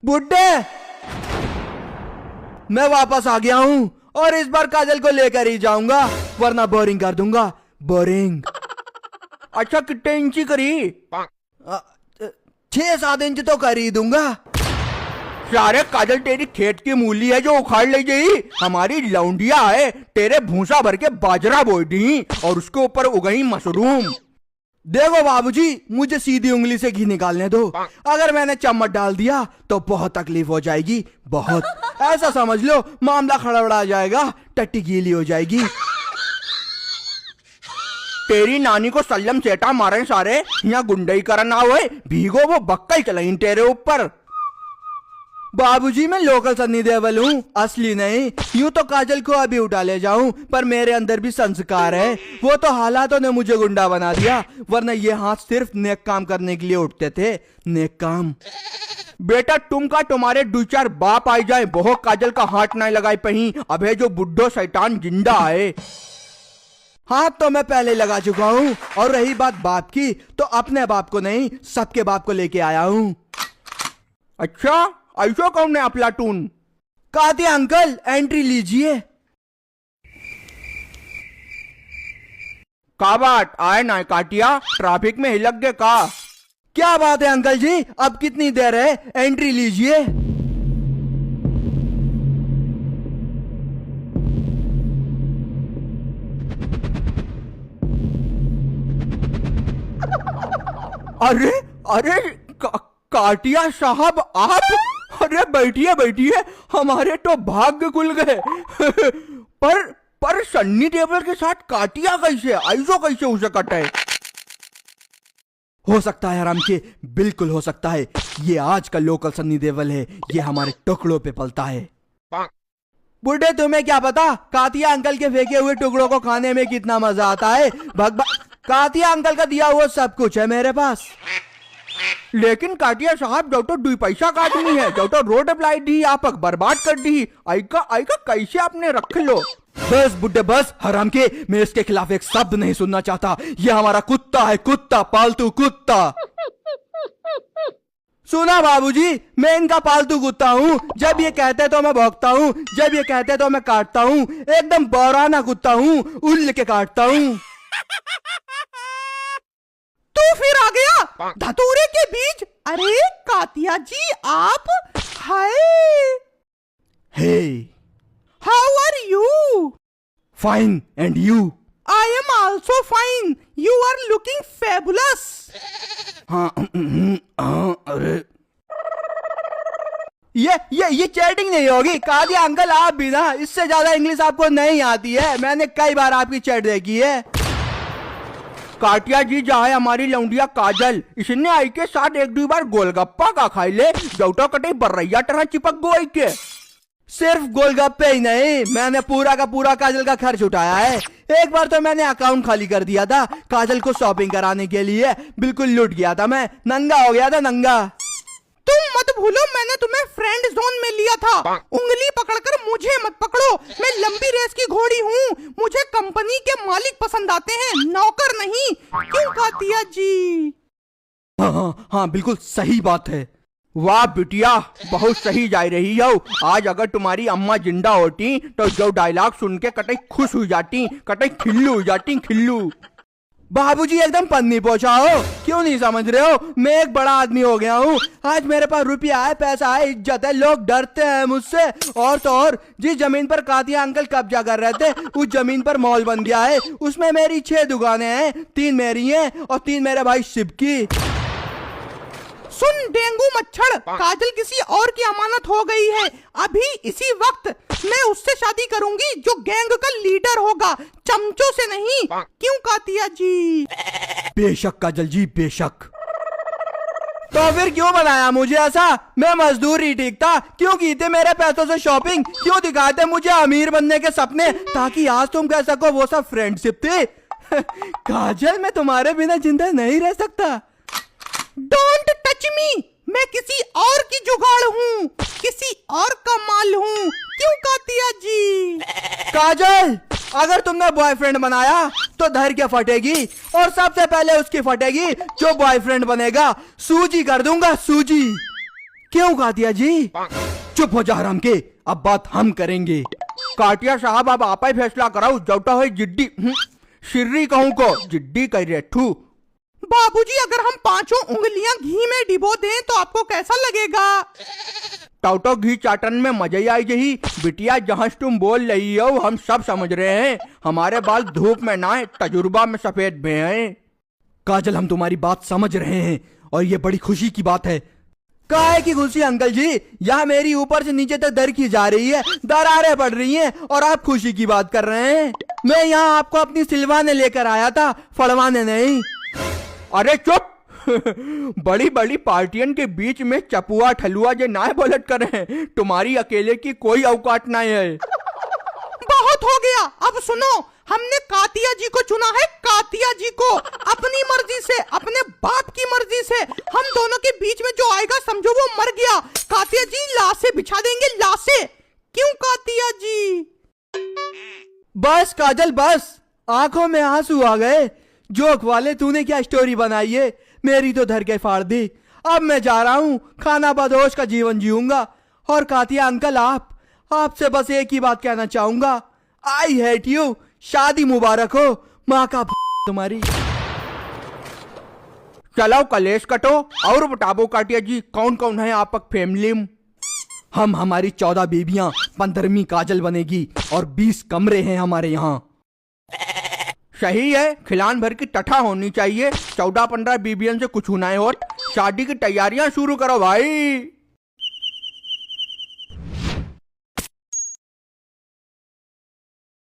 बुड्ढे, मैं वापस आ गया हूँ और इस बार काजल को लेकर ही जाऊंगा, वरना बोरिंग कर दूंगा। बोरिंग। अच्छा कितने इंची करी? 6-7 इंच तो कर ही दूंगा। सारे काजल तेरी खेत की मूली है जो उखाड़ ले गई। हमारी लौंडिया है तेरे भूसा भर के बाजरा बोई दी और उसके ऊपर उगई मशरूम। देखो बाबूजी, मुझे सीधी उंगली से घी निकालने दो। अगर मैंने चम्मच डाल दिया तो बहुत तकलीफ हो जाएगी, बहुत। ऐसा समझ लो मामला खड़बड़ा जाएगा, टट्टी गीली हो जाएगी। तेरी नानी को सल्लम चेटा मारे सारे, यहाँ गुंडई करना हुए, भीगो वो बक्कल चलाई तेरे ऊपर। बाबूजी मैं लोकल सन्नी देओल हूँ, असली नहीं। यूं तो काजल को अभी उठा ले जाऊं, पर मेरे अंदर भी संस्कार है। वो तो हालातों ने मुझे गुंडा बना दिया, वरना ये हाथ सिर्फ नेक काम करने के लिए उठते थे। नेक काम। बेटा तुम का तुम्हारे 2-4 बाप आई जाए, बहुत काजल का हाथ नहीं लगाई पही। अबे जो बुड्ढो शैतान जिंदा है। हाथ तो मैं पहले लगा चुका हूँ। और रही बात बाप की, तो अपने बाप को नहीं, सबके बाप को लेके आया हूँ। अच्छा ऐसा कौन है अफलातून? कहते अंकल एंट्री लीजिए। का बात आए ना काटिया, ट्रैफिक में हिलक गए का? क्या बात है अंकल जी, अब कितनी देर है, एंट्री लीजिए। अरे अरे काटिया साहब आप? अरे बैठिए बैठिए, हमारे तो भाग्य खुल गए। पर सन्नी देओल के साथ काटिया कैसे, ऐसो कैसे हो सकता है? हो सकता है आराम के, बिल्कुल हो सकता है। ये आज का लोकल सन्नी देओल है, ये हमारे टुकड़ों पे पलता है। बुढ़े तुम्हें क्या पता कातिया अंकल के फेंके हुए टुकड़ों को खाने में कितना मजा आता है। कातिया अंकल का दिया हुआ सब कुछ है मेरे पास। लेकिन काटिया साहब जो तो 2 पैसा काटनी है, जो तो रोड अप्लाई दी आप बर्बाद कर दी। आइका आइका कैसे आपने रख लो। बस बुड्ढे बस, हराम के, मैं इसके खिलाफ एक शब्द नहीं सुनना चाहता। ये हमारा कुत्ता है, कुत्ता, पालतू कुत्ता। सुना बाबूजी, मैं इनका पालतू कुत्ता हूँ। जब ये कहते तो मैं भौंकता हूँ, जब ये कहते तो मैं काटता हूँ। एकदम बौराना कुत्ता हूँ, उल्ल के काटता हूँ। तू फिर आ गया धतूरे के बीच। अरे कातिया जी आप? Hi. Hey, how are you? Fine, and you? I am also fine. You are looking fabulous. हाँ, अरे ये चैटिंग नहीं होगी। कादिया अंकल आप भी ना, इससे ज्यादा इंग्लिश आपको नहीं आती है। मैंने कई बार आपकी चैट देखी है। काटिया जी जहाँ हमारी लौंडिया काजल, इसने आई के साथ 1-2 बार गोलगप्पा का खाई ले, जौटा कटे बर्रैया तरह चिपक गई के। सिर्फ गोलगप्पे ही नहीं, मैंने पूरा का पूरा काजल का खर्च उठाया है। एक बार तो मैंने अकाउंट खाली कर दिया था काजल को शॉपिंग कराने के लिए। बिल्कुल लूट गया था मैं, नंगा हो गया था, नंगा। तुम मत भूलो मैंने तुम्हें फ्रेंड जोन में लिया था। उंगली पकड़कर मुझे मत पकड़ो, मैं लंबी रेस की घोड़ी हूँ। मुझे कंपनी के मालिक पसंद आते हैं, नौकर नहीं। क्यों कातिया जी? हाँ बिल्कुल सही बात है। वाह बिटिया, बहुत सही जा रही हो। आज अगर तुम्हारी अम्मा जिंदा होती तो जो डायलॉग सुन के कतई खुश हो जाती, कतई खिल्लू हो जाती, खिल्लू। बाबूजी एकदम पन्नी पहुंचा हो, क्यों नहीं समझ रहे हो? मैं एक बड़ा आदमी हो गया हूँ। आज मेरे पास रुपया है, पैसा है, इज्जत है, लोग डरते हैं मुझसे। और तो और जिस जमीन पर कातिया अंकल कब्जा कर रहे थे, उस जमीन पर मॉल बन गया है। उसमें मेरी 6 दुकानें हैं, 3 मेरी हैं और 3 मेरे भाई शिव की। सुन डेंगू मच्छर, काजल किसी और की अमानत हो गई है। अभी इसी वक्त मैं उससे शादी करूंगी जो गैंग का लीडर होगा, चमचों से नहीं। क्यों कातिया जी? बेशक काजल जी, बेशक। तो फिर क्यों बनाया मुझे ऐसा? मैं मजदूर ही ठीक था। क्यों की थे मेरे पैसों से शॉपिंग? क्यों दिखाते मुझे अमीर बनने के सपने, ताकि आज तुम कह सको वो सब फ्रेंडशिप थे? काजल मैं तुम्हारे बिना जिंदा नहीं रह सकता। डोंट टच मी, मैं किसी और की जुगाड़ हूँ, किसी और का माल हूँ। क्यों कातिया जी? काजल अगर तुमने बॉयफ्रेंड बनाया तो धर के फटेगी, और सबसे पहले उसकी फटेगी जो बॉयफ्रेंड बनेगा। सूजी कर दूंगा, सूजी। क्यों कातिया जी? चुप हो जा हराम के, अब बात हम करेंगे। काटिया साहब अब आप ही फैसला कराओ, जौटा है जिड्डी शिर्री कहूं को जिड्डी कह रहे ठू। बाबूजी अगर हम पांचों उंगलियां घी में डिबो दें तो आपको कैसा लगेगा? टाउटो घी चाटन में मजा ही आई जही। बिटिया जहां से तुम बोल रही हो हम सब समझ रहे हैं, हमारे बाल धूप में ना है, तजुर्बा में सफेद भी हैं। काजल हम तुम्हारी बात समझ रहे हैं और ये बड़ी खुशी की बात है। काहे की खुशी अंकल जी? यहाँ मेरी ऊपर से नीचे तक दर की जा रही है, दरारें पड़ रही हैं और आप खुशी की बात कर रहे हैं। मैं यहाँ आपको अपनी सिलवाने लेकर आया था, फड़वाने नहीं। अरे चुप बड़ी बड़ी पार्टियन के बीच में चपुआ ठलुआ जो ना बोलत कर रहे हैं, तुम्हारी अकेले की कोई औकात नहीं है। बहुत हो गया, अब सुनो, हमने कातिया जी को चुना है, कातिया जी को। अपनी मर्जी से, अपने बाप की मर्जी से। हम दोनों के बीच में जो आएगा समझो वो मर गया। कातिया जी लाशें बिछा देंगे, लाशें। क्यों कातिया जी? बस काजल बस, आंखों में आंसू आ गए। जोक वाले तूने क्या स्टोरी बनाई है, मेरी तो धर के फाड़ दी। अब मैं जा रहा हूँ, खाना बदोश का जीवन जीऊंगा। और कातिया अंकल आपसे बस एक ही बात कहना चाहूंगा, आई हेट यू। शादी मुबारक हो, माँ का तुम्हारी। चलो कलेश कटो और बताबो काटिया जी, कौन कौन है आपक फैमिली? हम हमारी 14 बीबियां, 15वीं काजल बनेगी और 20 कमरे हैं हमारे यहाँ। सही है, खिलान भर की टठा होनी चाहिए। 14-15 बीबियन से कुछ होना है और शादी की तैयारियां शुरू करो भाई।